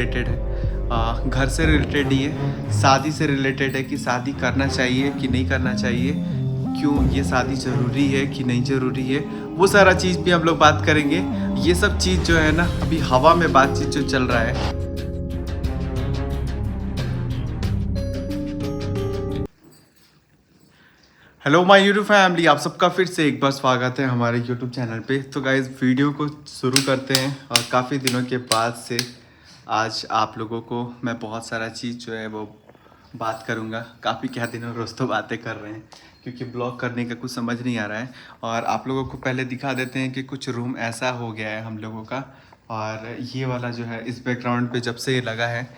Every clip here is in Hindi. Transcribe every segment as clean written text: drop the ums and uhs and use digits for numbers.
रिलेटेड है, घर से रिलेटेड ही है, शादी से रिलेटेड है कि शादी करना चाहिए कि नहीं करना चाहिए, क्यों ये शादी ज़रूरी है कि नहीं ज़रूरी है, वो सारा चीज़ भी हम लोग बात करेंगे। ये सब चीज़ जो है ना, अभी हवा में बातचीत जो चल रहा है। हेलो माय यूट्यूब फैमिली, आप सबका फिर से एक बार स्वागत है हमारे यूट्यूब चैनल पे। तो गाइज वीडियो को शुरू करते हैं और काफ़ी दिनों के बाद से आज आप लोगों को मैं बहुत सारा चीज़ जो है वो बात करूँगा। काफ़ी क्या दिनों रोज़ तो बातें कर रहे हैं क्योंकि ब्लॉग करने का कुछ समझ नहीं आ रहा है। और आप लोगों को पहले दिखा देते हैं कि कुछ रूम ऐसा हो गया है हम लोगों का। और ये वाला जो है इस बैकग्राउंड पे जब से ये लगा है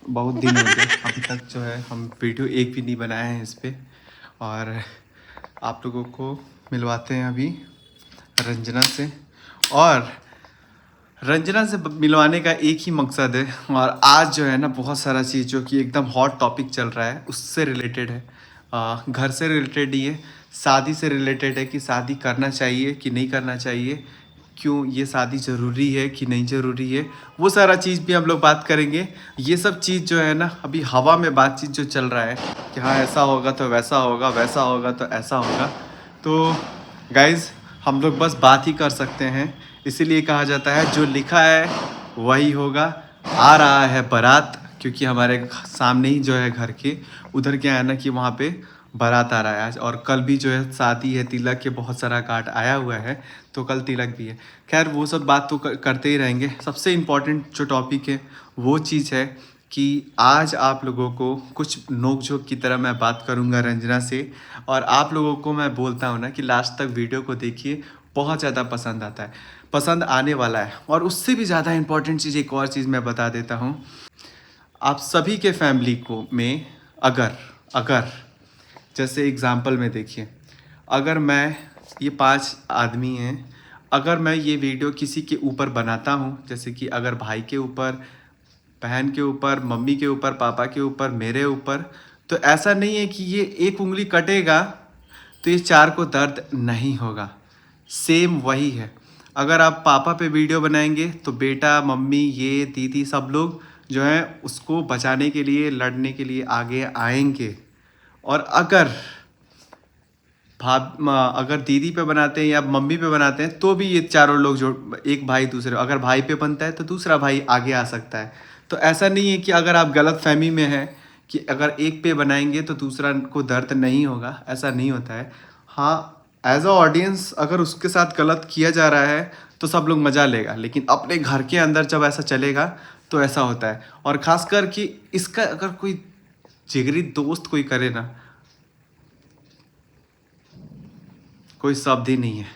बहुत दिन हो गए, अभी तक जो है हम वीडियो एक भी नहीं बनाए हैं इस पर। और आप लोगों को मिलवाते हैं अभी रंजना से। और रंजना से मिलवाने का एक ही मकसद है, और आज जो है ना बहुत सारा चीज़ जो कि एकदम हॉट टॉपिक चल रहा है उससे रिलेटेड है, घर से रिलेटेड ही है, शादी से रिलेटेड है कि शादी करना चाहिए कि नहीं करना चाहिए, क्यों ये शादी ज़रूरी है कि नहीं ज़रूरी है, वो सारा चीज़ भी हम लोग बात करेंगे। ये सब चीज़ जो है ना, अभी हवा में बातचीत जो चल रहा है कि हाँ ऐसा होगा तो वैसा होगा, वैसा होगा तो ऐसा होगा। तो गाइज़ हम लोग बस बात ही कर सकते हैं, इसीलिए कहा जाता है जो लिखा है वही होगा। आ रहा है बारात, क्योंकि हमारे सामने ही जो है घर के उधर क्या है ना कि वहाँ पे बारात आ रहा है आज। और कल भी जो है शादी है, तिलक के बहुत सारा कार्ड आया हुआ है, तो कल तिलक भी है। खैर वो सब बात तो करते ही रहेंगे। सबसे इम्पोर्टेंट जो टॉपिक है वो चीज़ है कि आज आप लोगों को कुछ नोक झोंक की तरह मैं बात करूंगा रंजना से। और आप लोगों को मैं बोलता हूँ ना कि लास्ट तक वीडियो को देखिए, बहुत ज़्यादा पसंद आता है, पसंद आने वाला है। और उससे भी ज़्यादा इम्पोर्टेंट चीज़ एक और चीज़ मैं बता देता हूँ आप सभी के फैमिली को में। अगर अगर जैसे एग्ज़ाम्पल में देखिए, अगर मैं ये 5 आदमी हैं, अगर मैं ये वीडियो किसी के ऊपर बनाता हूँ, जैसे कि अगर भाई के ऊपर, बहन के ऊपर, मम्मी के ऊपर, पापा के ऊपर, मेरे ऊपर, तो ऐसा नहीं है कि ये एक उंगली कटेगा तो ये 4 को दर्द नहीं होगा। सेम वही है, अगर आप पापा पे वीडियो बनाएंगे तो बेटा, मम्मी, ये दीदी सब लोग जो हैं उसको बचाने के लिए, लड़ने के लिए आगे आएंगे। और अगर दीदी पे बनाते हैं या मम्मी पे बनाते हैं तो भी ये चारों लोग जो एक भाई दूसरे, अगर भाई पे बनता है तो दूसरा भाई आगे आ सकता है। तो ऐसा नहीं है कि अगर आप गलत फहमी में हैं कि अगर एक पे बनाएंगे तो दूसरा को दर्द नहीं होगा, ऐसा नहीं होता है। हाँ, एज अ ऑडियंस अगर उसके साथ गलत किया जा रहा है तो सब लोग मजा लेगा, लेकिन अपने घर के अंदर जब ऐसा चलेगा तो ऐसा होता है। और ख़ासकर कि इसका अगर कोई जिगरी दोस्त कोई करे ना, कोई शब्द ही नहीं है।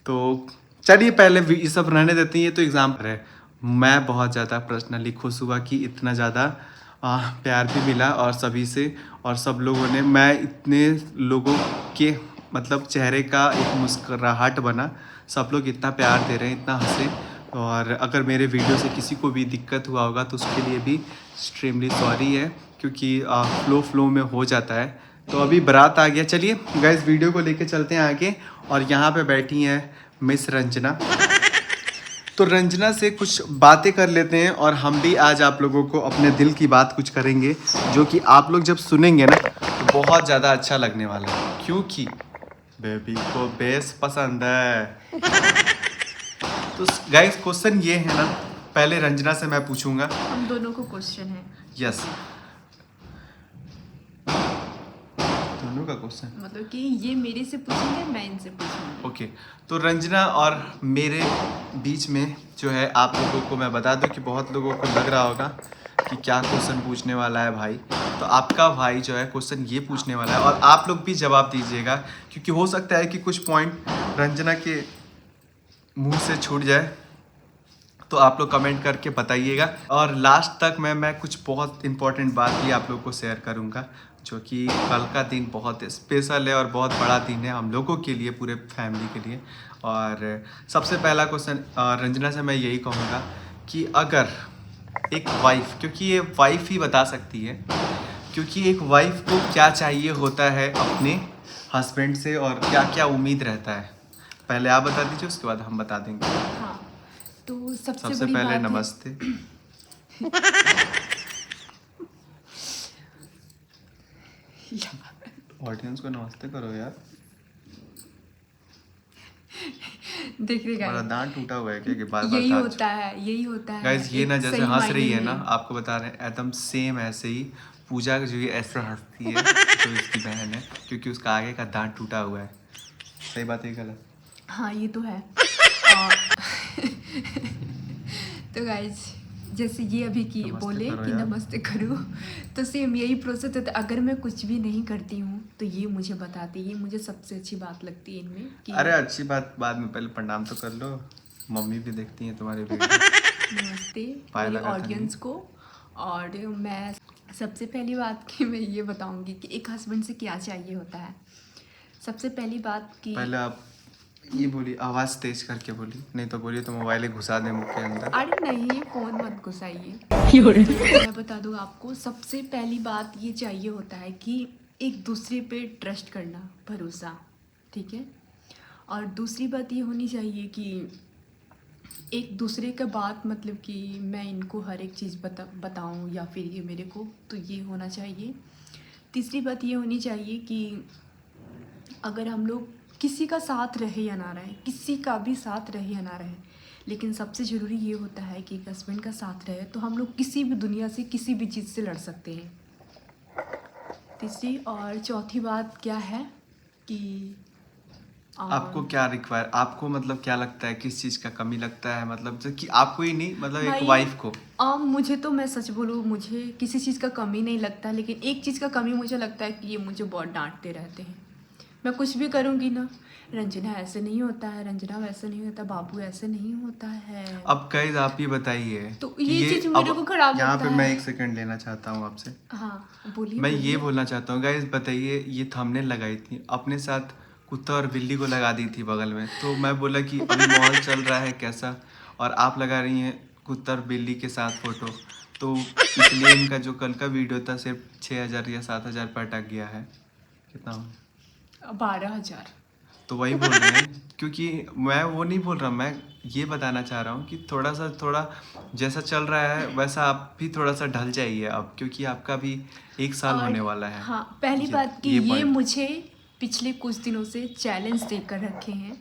तो चलिए पहले ये सब रहने देते हैं, ये तो एग्जाम्पल है। मैं बहुत ज़्यादा पर्सनली खुश हुआ कि इतना ज़्यादा प्यार भी मिला और सभी से, और सब लोगों ने, मैं इतने लोगों के मतलब चेहरे का एक मुस्कुराहट बना, सब लोग इतना प्यार दे रहे हैं, इतना हंसे। और अगर मेरे वीडियो से किसी को भी दिक्कत हुआ होगा तो उसके लिए भी एक्सट्रीमली सॉरी है, क्योंकि फ्लो में हो जाता है। तो अभी बारात आ गया, चलिए गाइस वीडियो को लेके चलते हैं आगे। और यहाँ पे बैठी हैं मिस रंजना, तो रंजना से कुछ बातें कर लेते हैं। और हम भी आज आप लोगों को अपने दिल की बात कुछ करेंगे, जो कि आप लोग जब सुनेंगे ना तो बहुत ज़्यादा अच्छा लगने वाला है, क्योंकि बेबी को बेस पसंद है। तो गाइस क्वेश्चन ये है ना, पहले रंजना से मैं पूछूंगा। हम दोनों को क्वेश्चन है। यस, दोनों का क्वेश्चन, मतलब कि ये मेरे से पूछेंगे, मैं इनसे पूछूंगी। ओके। तो रंजना और मेरे बीच में जो है, आप लोगों को मैं बता दूं कि बहुत लोगों को लग रहा होगा कि क्या क्वेश्चन पूछने वाला है भाई। तो आपका भाई जो है क्वेश्चन ये पूछने वाला है, और आप लोग भी जवाब दीजिएगा, क्योंकि हो सकता है कि कुछ पॉइंट रंजना के मुंह से छूट जाए, तो आप लोग कमेंट करके बताइएगा। और लास्ट तक मैं कुछ बहुत इंपॉर्टेंट बात भी आप लोग को शेयर करूंगा, जो कि कल का दिन बहुत स्पेशल है और बहुत बड़ा दिन है हम लोगों के लिए, पूरे फैमिली के लिए। और सबसे पहला क्वेश्चन रंजना से मैं यही कहूँगा कि अगर एक वाइफ, क्योंकि ये वाइफ ही बता सकती है, क्योंकि एक वाइफ को क्या चाहिए होता है अपने हस्बैंड से और क्या क्या उम्मीद रहता है, पहले आप बता दीजिए, उसके बाद हम बता देंगे। हाँ, तो सबसे सबसे बड़ी पहले बात नमस्ते। है ऑडियंस को नमस्ते करो यार। देख रहे हमारा गाइस, दांत टूटा हुआ है क्या कि बार बार यही दांत होता है, यही होता है। गाइस ये एक ना जैसे सही हंस रही मायने है ना, में। आपको बता रहे हैं एकदम सेम ऐसे ही पूजा जो ये ऐसे हंसती है जो इसकी बहन है, क्योंकि उसका आगे का दांत टूटा हुआ है। सही बात है गलत? हाँ ये तो है। तो गाइज जैसे ये अभी की नमस्ते बोले करो कि यार। नमस्ते करो, तो सेम यही प्रोसेस होता है। अगर मैं कुछ भी नहीं करती हूँ तो ये मुझे बताती है। ये मुझे सबसे अच्छी बात लगती है इनमें कि अरे अच्छी बात बाद में, पहले प्रणाम तो कर लो। मम्मी भी देखती हैं तुम्हारे वीडियो। नमस्ते पाए मेरी लगा था ऑडियंस नहीं। को। और मैं सबसे पहली बात कि मैं ये बताऊंगी कि एक हस्बैंड से क्या चाहिए होता है। सबसे पहली बात कि पहले आप ये बोली, आवाज़ तेज करके बोली, नहीं तो बोलिए तो मोबाइल घुसा दे मुख के अंदर। अरे नहीं, फ़ोन मत घुसाइए। तो मैं बता दूँ आपको, सबसे पहली बात ये चाहिए होता है कि एक दूसरे पे ट्रस्ट करना, भरोसा, ठीक है। और दूसरी बात ये होनी चाहिए कि एक दूसरे का बात, मतलब कि मैं इनको हर एक चीज़ बताऊँ या फिर ये मेरे को, तो ये होना चाहिए। तीसरी बात ये होनी चाहिए कि अगर हम लोग किसी का साथ रहे या ना रहे, किसी का भी साथ रहे या ना रहे, लेकिन सबसे ज़रूरी ये होता है कि एक हस्बैंड का साथ रहे तो हम लोग किसी भी दुनिया से किसी भी चीज़ से लड़ सकते हैं। तीसरी और चौथी बात क्या है कि आपको क्या रिक्वायर, आपको मतलब क्या लगता है, किस चीज़ का कमी लगता है, मतलब जो कि आपको ही नहीं, मतलब एक भाई वाइफ को? मुझे तो, मैं सच बोलूँ, मुझे किसी चीज़ का कमी नहीं लगता, लेकिन एक चीज़ का कमी मुझे लगता है कि ये मुझे बहुत डांटते रहते हैं। मैं कुछ भी करूँगी ना, रंजना ऐसे नहीं होता है, रंजना वैसे नहीं होता, बाबू ऐसे नहीं होता है। अब गाइस आप ही बताइए तो कि ये ये चीज़ मेरे को अब खराब यहाँ लगता पे मैं है। एक सेकंड लेना चाहता हूँ आपसे। हाँ बोलिए मैं ये बोलिए। बोलना चाहता हूँ गाइस, बताइए ये थंबनेल लगाई थी अपने साथ, कुत्ता और बिल्ली को लगा दी थी बगल में, तो मैं बोला कि अभी माहौल चल रहा है कैसा, और आप लगा रही हैं कुत्ता और बिल्ली के साथ फोटो, तो इसलिए इनका जो कल का वीडियो था सिर्फ 6,000 या 7,000 पर अटक गया है। कितना हुआ? 12,000। तो वही बोल रहे हैं, क्योंकि मैं वो नहीं बोल रहा, मैं ये बताना चाह रहा हूँ कि थोड़ा जैसा चल रहा है वैसा आप भी थोड़ा सा ढल जाइए अब, क्योंकि आपका भी 1 साल और होने वाला है। हाँ, पहली ये बात कि ये ये पॉइंट। मुझे पिछले कुछ दिनों से चैलेंज देकर रखे हैं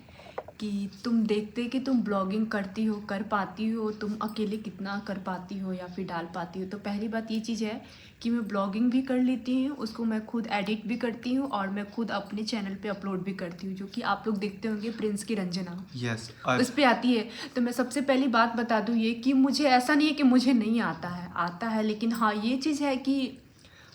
कि तुम देखते कि तुम ब्लॉगिंग करती हो, कर पाती हो, तुम अकेले कितना कर पाती हो या फिर डाल पाती हो। तो पहली बात ये चीज़ है कि मैं ब्लॉगिंग भी कर लेती हूँ, उसको मैं खुद एडिट भी करती हूँ और मैं खुद अपने चैनल पे अपलोड भी करती हूँ, जो कि आप लोग देखते होंगे, प्रिंस की रंजना यस। और उस पे आती है। तो मैं सबसे पहली बात बता दूँ ये कि मुझे ऐसा नहीं है कि मुझे नहीं आता है, आता है, लेकिन हाँ ये चीज़ है कि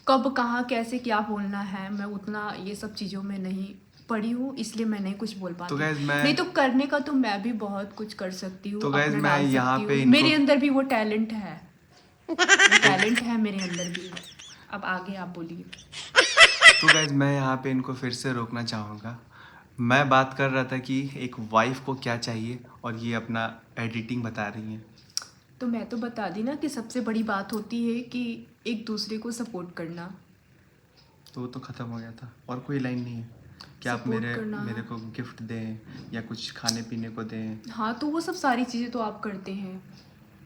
कब कहाँ कैसे क्या बोलना है, मैं उतना ये सब चीज़ों में नहीं पढ़ी हूँ, इसलिए मैं नहीं कुछ बोल तो पाती। गाइज नहीं तो करने का तो मैं भी बहुत कुछ कर सकती हूँ, तो गाइज अपना मैं डाल यहाँ सकती पे हूँ, इनको मेरे अंदर भी वो टैलेंट है, वो टैलेंट है मेरे अंदर भी। अब आगे आप बोलिए। तो गाइज मैं यहाँ पे इनको फिर से रोकना चाहूँगा। मैं बात कर रहा था कि एक वाइफ को क्या चाहिए, और ये अपना एडिटिंग बता रही हैं। तो मैं तो बता दी ना कि सबसे बड़ी बात होती है कि एक दूसरे को सपोर्ट करना। तो वो तो ख़त्म हो गया था, और कोई लाइन नहीं है कि आप सपोर्ट मेरे करना, मेरे को गिफ्ट दें या कुछ खाने पीने को दें। हाँ तो वो सब सारी चीज़ें तो आप करते हैं।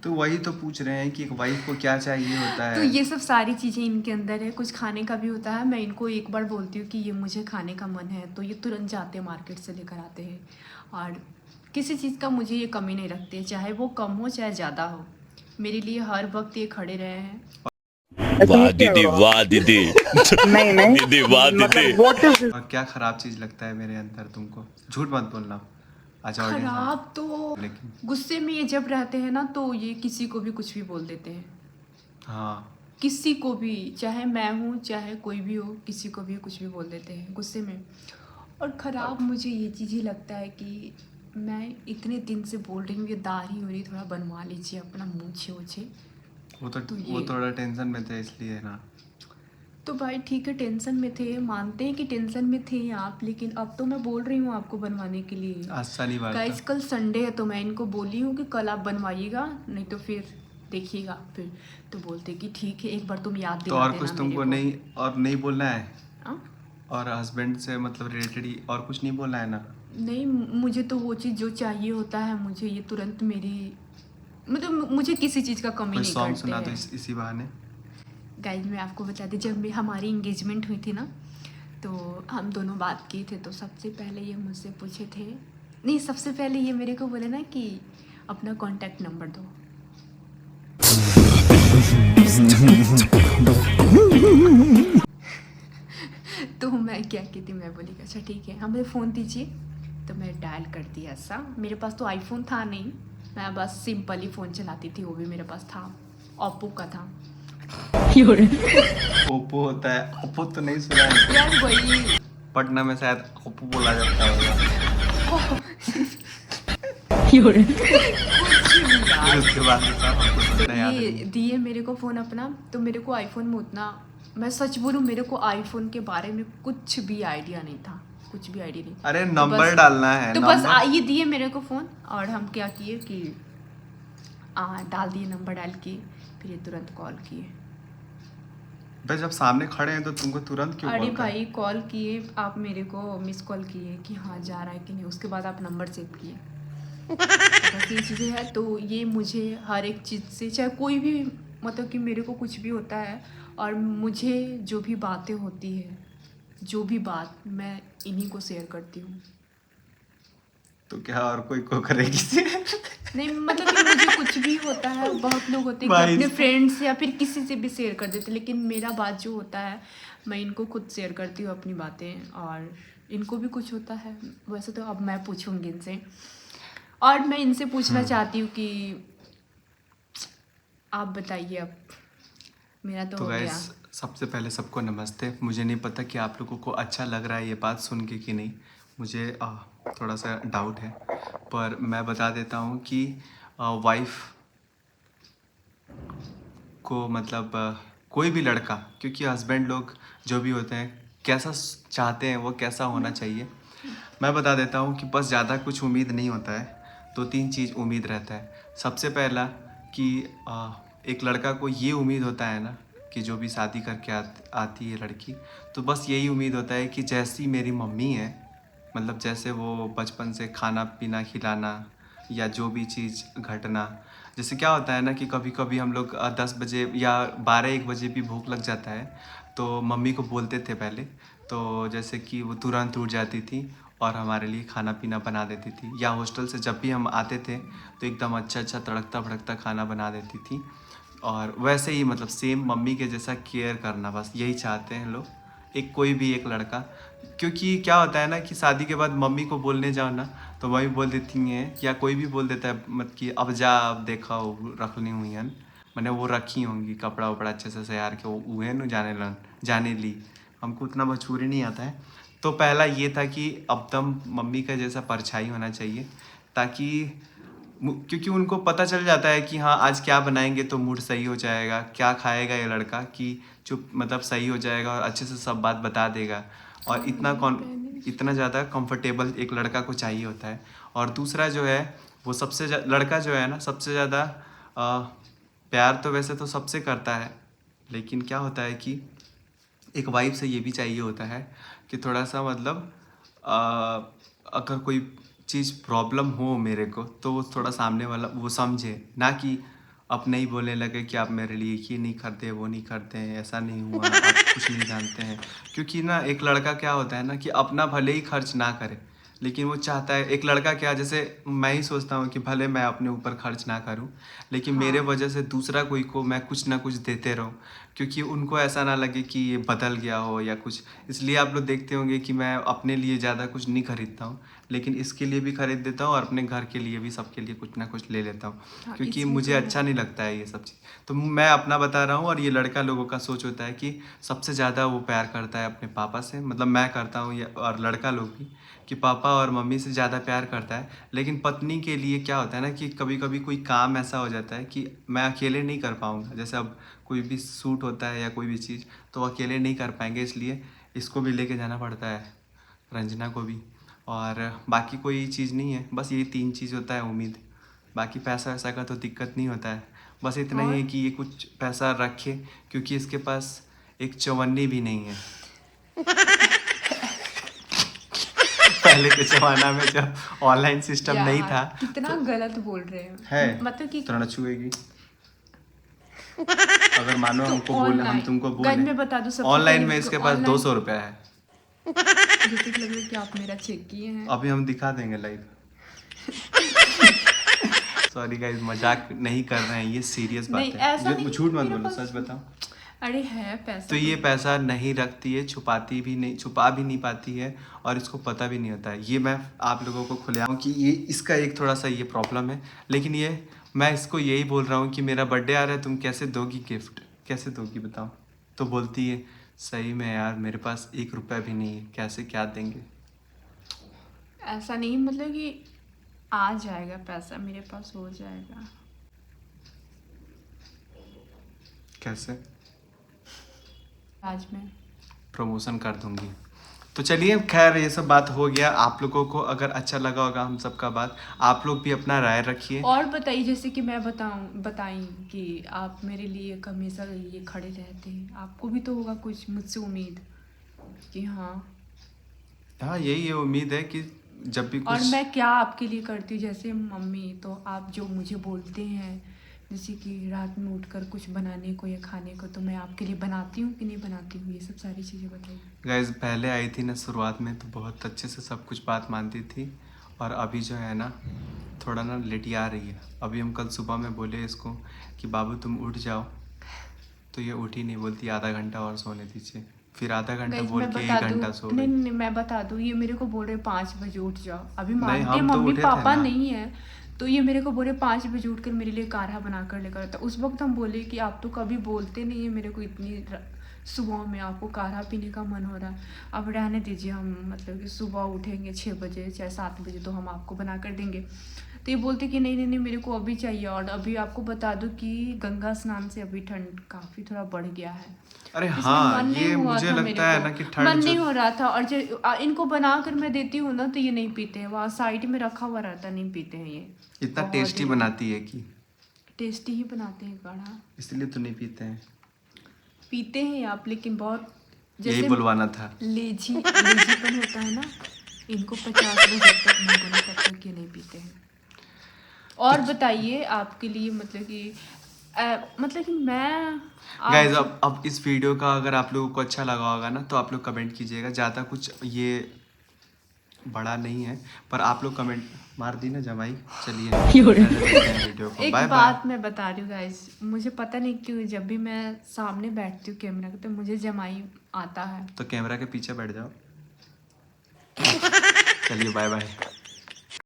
तो वही तो पूछ रहे हैं कि एक वाइफ को क्या चाहिए होता तो है। ये सब सारी चीज़ें इनके अंदर है, कुछ खाने का भी होता है। मैं इनको एक बार बोलती हूँ कि ये मुझे खाने का मन है, तो ये तुरंत जाते हैं मार्केट से लेकर आते हैं। और किसी चीज़ का मुझे ये कमी नहीं रखते, चाहे वो कम हो चाहे ज़्यादा हो, मेरे लिए हर वक्त ये खड़े रहे हैं। वाह दीदी, वाह दीदी। नहीं नहीं दीदी, वाह दीदी। व्हाट इज और क्या ख़राब चीज़ लगता है मेरे अंदर तुमको? झूठ मत बोलना। अच्छा ऑडियंस खराब तो लेकिन गुस्से में ये जब रहते हैं ना, तो ये किसी को भी कुछ भी बोल देते हैं, हाँ, किसी को भी, चाहे मैं हूँ चाहे कोई भी हो, किसी को भी कुछ भी बोल देते हैं गुस्से में। और ख़राब मुझे ये चीज़ ही लगता है कि मैं इतने दिन से बोल रही हूँ ये दाढ़ी हो रही, थोड़ा बनवा लीजिए अपना मूछे वूछे। वो तो वो ये थोड़ा टेंशन में थे इसलिए ना। तो भाई ठीक है, टेंशन में थे, मानते हैं कि टेंशन में थे आप, लेकिन अब तो मैं बोल रही हूँ आपको बनवाने के लिए। आज शनिवार था। गाइस कल संडे है, तो मैं इनको बोली हूँ कि कल आप बनवाइएगा, नहीं तो फिर देखिएगा। फिर तो बोलते कि ठीक है, एक बार तुम याद तो दिला और देना कुछ मेरे तुमको को। नहीं, और नहीं बोलना है? हाँ? और हस्बैंड से मतलब रिलेटेड ही और कुछ नहीं बोलना है ना? नहीं, मुझे तो वो चीज़ जो चाहिए होता है, मुझे ये तुरंत मेरी मतलब मुझे किसी चीज़ का कमी कोई नहीं सॉन्ग करते सुना दो हैं। इसी बहाने। गाइज मैं आपको बता दी, जब हमारी इंगेजमेंट हुई थी ना, तो हम दोनों बात किए थे, तो सबसे पहले ये मुझसे पूछे थे, नहीं सबसे पहले ये मेरे को बोले ना कि अपना कॉन्टैक्ट नंबर दो। तो मैं क्या कहती, मैं बोली अच्छा ठीक है, हमें फ़ोन दीजिए। तो मैं डायल कर दिया ऐसा, मेरे पास तो आईफोन था नहीं, मैं बस सिंपल ही फ़ोन चलाती थी, वो भी मेरे पास था ओप्पो का था। ओप्पो होता है, ओप्पो तो नहीं सुना है। यार वही पटना में शायद ओप्पो बोला जाता है। फिर उसके बाद हमको सुनना याद ये नहीं। दिए मेरे को फ़ोन अपना, तो मेरे को आईफोन में उतना, मैं सच बोलूँ मेरे को आईफोन के बारे में कुछ भी आइडिया नहीं था, कुछ भी आइडिया नहीं। अरे तो नंबर बस- डालना है, तो बस नंबर। ये दिए मेरे को फ़ोन, और हम क्या किए कि डाल दिए नंबर, डाल के फिर ये तुरंत कॉल किए। भाई जब सामने खड़े हैं तो तुमको तुरंत क्यों अरे कॉल करें? भाई कॉल किए आप मेरे को, मिस कॉल किए कि हाँ जा रहा है कि नहीं, उसके बाद आप नंबर सेव किए। तो बस ये चीज़ें हैं, तो ये मुझे हर एक चीज़ से, चाहे कोई भी, मतलब कि मेरे को कुछ भी होता है, और मुझे जो भी बातें होती है, जो भी बात मैं इन्हीं को शेयर करती हूँ। तो क्या और कोई को करेगी से? नहीं मतलब कि मुझे कुछ भी होता है, बहुत लोग होते हैं कि भाई अपने फ्रेंड्स या फिर किसी से भी शेयर कर देते, लेकिन मेरा बात जो होता है मैं इनको खुद शेयर करती हूँ अपनी बातें, और इनको भी कुछ होता है। वैसे तो अब मैं पूछूंगी इनसे, और मैं इनसे पूछना चाहती हूँ कि आप बताइए अब, मेरा तो तो हो गाइस गया। सबसे पहले सबको नमस्ते। मुझे नहीं पता कि आप लोगों को अच्छा लग रहा है ये बात सुन के कि नहीं, मुझे थोड़ा सा डाउट है, पर मैं बता देता हूँ कि वाइफ को मतलब कोई भी लड़का, क्योंकि हस्बैंड लोग जो भी होते हैं कैसा चाहते हैं वो कैसा होना चाहिए, मैं बता देता हूँ कि बस ज़्यादा कुछ उम्मीद नहीं होता है। दो तीन चीज़ उम्मीद रहता है। सबसे पहला कि एक लड़का को ये उम्मीद होता है ना कि जो भी शादी करके आती है लड़की, तो बस यही उम्मीद होता है कि जैसी मेरी मम्मी है, मतलब जैसे वो बचपन से खाना पीना खिलाना या जो भी चीज़ घटना, जैसे क्या होता है ना कि कभी कभी हम लोग 10 बजे या 12-1 बजे भी भूख लग जाता है, तो मम्मी को बोलते थे पहले, तो जैसे कि वो तुरंत उठ जाती थी और हमारे लिए खाना पीना बना देती थी, या हॉस्टल से जब भी हम आते थे तो एकदम अच्छा अच्छा तड़कता भड़कता खाना बना देती थी। और वैसे ही मतलब सेम मम्मी के जैसा केयर करना, बस यही चाहते हैं लोग, एक कोई भी एक लड़का। क्योंकि क्या होता है ना कि शादी के बाद मम्मी को बोलने जाओ ना तो मम्मी बोल देती हैं, या कोई भी बोल देता है मत कि अब जा, अब देखा वो रखनी हुई हैं, मैंने वो रखी होंगी कपड़ा वपड़ा अच्छे से तैयार के, वो है न जाने ली, हमको उतना बछूरी नहीं आता है। तो पहला ये था कि अब दम मम्मी का जैसा परछाई होना चाहिए, ताकि क्योंकि उनको पता चल जाता है कि हाँ आज क्या बनाएंगे तो मूड सही हो जाएगा, क्या खाएगा ये लड़का कि चुप मतलब सही हो जाएगा और अच्छे से सब बात बता देगा। और इतना ज़्यादा कंफर्टेबल एक लड़का को चाहिए होता है। और दूसरा जो है वो लड़का जो है ना सबसे ज़्यादा प्यार तो वैसे तो सबसे करता है, लेकिन क्या होता है कि एक वाइफ से ये भी चाहिए होता है कि थोड़ा सा मतलब अगर कोई चीज़ प्रॉब्लम हो मेरे को तो वो थोड़ा सामने वाला वो समझे, ना कि अपने ही बोलने लगे कि आप मेरे लिए ये नहीं करते वो नहीं करते हैं, ऐसा नहीं हुआ, आप कुछ नहीं जानते हैं। क्योंकि ना एक लड़का क्या होता है ना कि अपना भले ही खर्च ना करे, लेकिन वो चाहता है, एक लड़का क्या, जैसे मैं ही सोचता हूँ कि भले मैं अपने ऊपर खर्च ना करूँ, लेकिन मेरे वजह से दूसरा कोई को मैं कुछ ना कुछ देते रहूँ, क्योंकि उनको ऐसा ना लगे कि ये बदल गया हो या कुछ। इसलिए आप लोग देखते होंगे कि मैं अपने लिए ज़्यादा कुछ नहीं खरीदता हूँ, लेकिन इसके लिए भी खरीद देता हूँ और अपने घर के लिए भी, सबके लिए कुछ ना कुछ ले लेता हूँ, हाँ, क्योंकि इसमें मुझे तो अच्छा है। नहीं लगता है ये सब चीज़। तो मैं अपना बता रहा हूँ, और ये लड़का लोगों का सोच होता है कि सबसे ज़्यादा वो प्यार करता है अपने पापा से, मतलब मैं करता हूँ और लड़का लोग भी, कि पापा और मम्मी से ज़्यादा प्यार करता है। लेकिन पत्नी के लिए क्या होता है ना कि कभी कभी कोई काम ऐसा हो जाता है कि मैं अकेले नहीं कर पाऊँगा, जैसे अब कोई भी सूट होता है या कोई भी चीज़ तो अकेले नहीं कर पाएंगे, इसलिए इसको भी लेके जाना पड़ता है, रंजना को भी। और बाकी कोई चीज़ नहीं है, बस ये 3 चीज़ होता है उम्मीद। बाकी पैसा वैसा का तो दिक्कत नहीं होता है, बस इतना ही और है कि ये कुछ पैसा रखे, क्योंकि इसके पास एक चवन्नी भी नहीं है। पहले के जमाना में जब ऑनलाइन सिस्टम यार, नहीं था। कितना गलत बोल रहे हैं। है मतलब कि तो ना छुएगी। अगर मानो हमको बोले, हम तुमको गाइस मैं बोले बता दूं सबसे ऑनलाइन पहले में इसके पास ऑनलाइन 200 रुपया है। जैसे कि लग रहा है कि आप मेरा चेक किए हैं। अभी हम दिखा देंगे लाइव। सॉरी गाइस, मजाक नहीं कर रहे हैं, ये सीरियस बात नहीं, है। ऐसा नहीं, झूठ मत मेरे बोलो, पास- सच बताओ। अरे है पैसा। तो ये पैसा नहीं रखती है, छुपाती भी नहीं, छुपा भी नहीं पाती है, और इसको पता भी नहीं होता है। ये मैं आप लोगों को खुलेआम कि ये इसका एक थोड़ा सा ये प्रॉब्लम है। लेकिन ये मैं इसको यही बोल रहा हूँ कि मेरा बर्थडे आ रहा है, तुम कैसे दोगी गिफ्ट, कैसे दोगी बताओ। तो बोलती है सही में यार मेरे पास 1 रुपया भी नहीं है, कैसे क्या देंगे। ऐसा नहीं, मतलब कि आ जाएगा पैसा, मेरे पास हो जाएगा। कैसे? आज मैं प्रमोशन कर दूंगी। तो चलिए, खैर ये सब बात हो गया। आप लोगों को अगर अच्छा लगा होगा हम सबका बात, आप लोग भी अपना राय रखिए। और बताइए, जैसे कि मैं बताई कि आप मेरे लिए हमेशा ये खड़े रहते हैं, आपको भी तो होगा कुछ मुझसे उम्मीद कि हाँ यही है उम्मीद है कि जब भी और कुछ मैं क्या आपके लिए करती हूँ। जैसे मम्मी, तो आप जो मुझे बोलते हैं जैसे कि रात में उठकर कुछ बनाने को या खाने को, तो मैं आपके लिए बनाती हूँ कि नहीं बनाती हूँ, ये सब सारी चीज़ें बताइए। गाइस पहले आई थी ना शुरुआत में, तो बहुत अच्छे से सब कुछ बात मानती थी, और अभी जो है ना थोड़ा ना लेटिया रही है। अभी हम कल सुबह में बोले इसको कि बाबू तुम उठ जाओ, तो ये उठी नहीं, बोलती आधा घंटा और सोने दीजिए। फिर आधा घंटा Guys, बोल मैं के बता 1 घंटा दूँ, सो नहीं गई। नहीं मैं बता दूँ, ये मेरे को बोल रहे 5 बजे उठ जाओ। अभी नहीं, मानते हम तो मम्मी उठे थे पापा ना। नहीं है, तो ये मेरे को बोले 5 बजे उठकर मेरे लिए काढ़ा बना कर लेकर आता। उस वक्त हम बोले कि आप तो कभी बोलते नहीं है मेरे को, इतनी सुबह में आपको काढ़ा पीने का मन हो रहा है। अब रहने दीजिए, हम मतलब कि सुबह उठेंगे 6 बजे चाहे 7 बजे, तो हम आपको बना कर देंगे। तो ये बोलते कि नहीं नहीं नहीं मेरे को अभी चाहिए। और अभी आपको बता दूं कि गंगा स्नान से अभी ठंड काफ़ी थोड़ा बढ़ गया है। अरे इसलिए हाँ, मन नहीं ये हुआ मुझे था लगता मेरे है को, ना कि ठंड मन नहीं जो हो रहा था। और जो इनको बना कर मैं देती हूँ ना, तो ये नहीं पीते हैं, वहाँ साइड में रखा हुआ रहता, नहीं पीते हैं ये। इतना बहुत टेस्टी ही बनाती है कि टेस्टी ही बनाते हैं काढ़ा। इसलिए तो नहीं पीते हैं। पीते हैं आप, लेकिन बहुत यही जैसे बुलवाना था। लेजीपन होता है ना, इनको 50 बजे जब तक नहीं बना तब तक ये नहीं पीते हैं। और बताइए आपके लिए मतलब कि मतलब कि मैं गाइज अब इस वीडियो का अगर आप लोगों को अच्छा लगा होगा ना, तो आप लोग कमेंट कीजिएगा। ज़्यादा कुछ ये बड़ा नहीं है, पर आप लोग कमेंट मार दी ना जमाई। चलिए वीडियो को एक बाय बात बाय। मैं बता रही हूँ गाइस, मुझे पता नहीं क्यों जब भी मैं सामने बैठती हूँ कैमरा के, तो मुझे जमाई आता है। तो कैमरा के पीछे बैठ जाओ। चलिए बाय बाय।